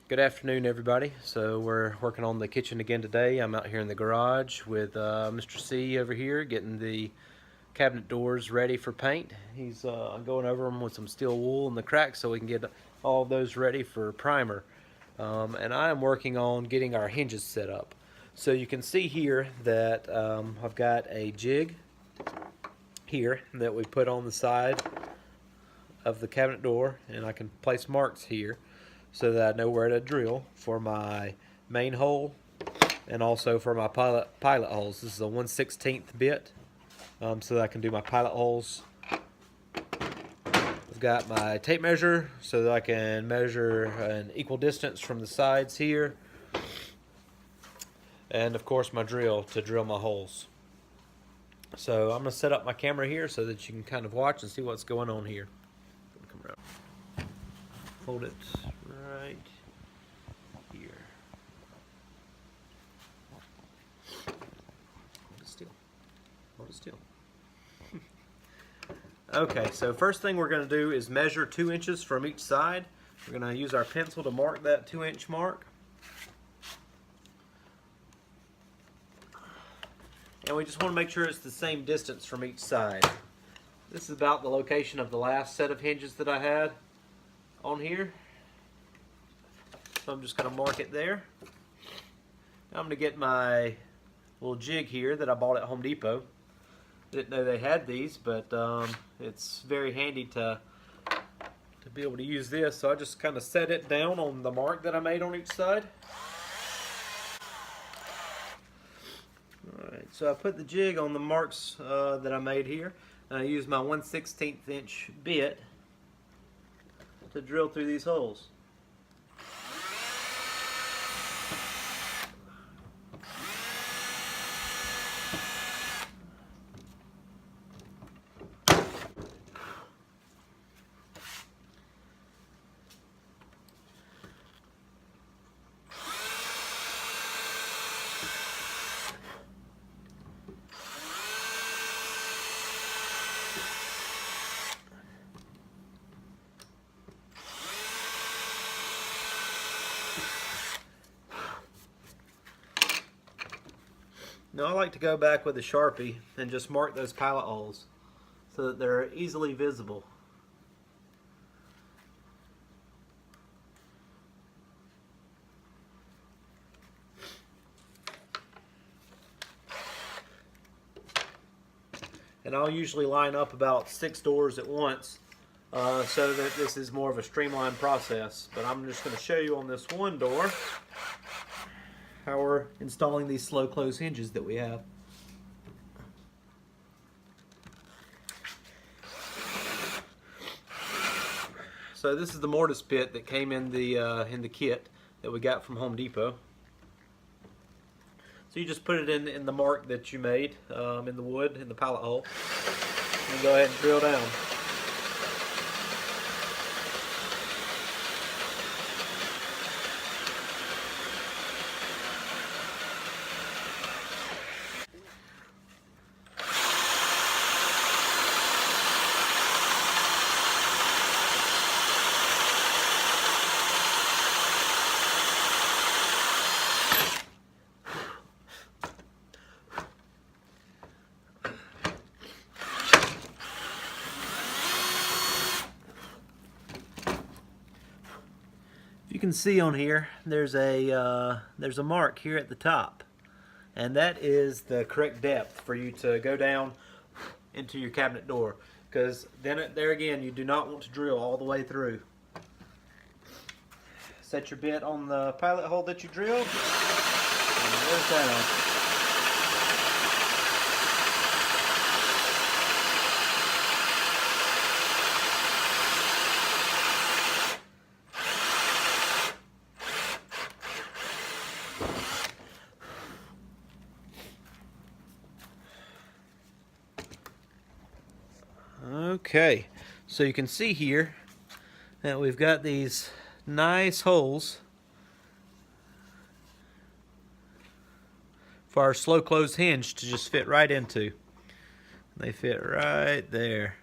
Good afternoon, everybody. So we're working on the kitchen again today. I'm out here in the garage with Mr. C over here getting the cabinet doors ready for paint. He's going over them with some steel wool in the cracks so we can get all of those ready for primer. And I am working on getting our hinges set up. So you can see here that I've got a jig here that we put on the side of the cabinet door, and I can place marks here so that I know where to drill for my main hole and also for my pilot holes. This is a 1/16 bit, so that I can do my pilot holes. I've got my tape measure so that I can measure an equal distance from the sides here, and of course my drill to drill my holes. So I'm going to set up my camera here so that you can kind of watch and see what's going on here. Come around. Hold it right here. Hold it still. Hold it still. Okay, so first thing we're going to do is measure 2 inches from each side. We're going to use our pencil to mark that 2-inch mark. And we just want to make sure it's the same distance from each side. This is about the location of the last set of hinges that I had on here. So I'm just going to mark it there. Now I'm going to get my little jig here that I bought at Home Depot. Didn't know they had these, but it's very handy to be able to use this. So I just kind of set it down on the mark that I made on each side. Alright, so I put the jig on the marks that I made here, and I use my 1/16 inch bit to drill through these holes. Now I like to go back with a Sharpie and just mark those pilot holes so that they're easily visible. And I'll usually line up about 6 doors at once so that this is more of a streamlined process. But I'm just going to show you on this one door how we're installing these slow close hinges that we have. So this is the mortise bit that came in the kit that we got from Home Depot. So you just put it in the mark that you made in the wood in the pilot hole, and go ahead and drill down. You can see on here there's a mark here at the top, and that is the correct depth for you to go down into your cabinet door, because then there again you do not want to drill all the way through. Set your bit on the pilot hole that you drilled and there's down. Okay, so you can see here that we've got these nice holes for our slow close hinge to just fit right into. They fit right there.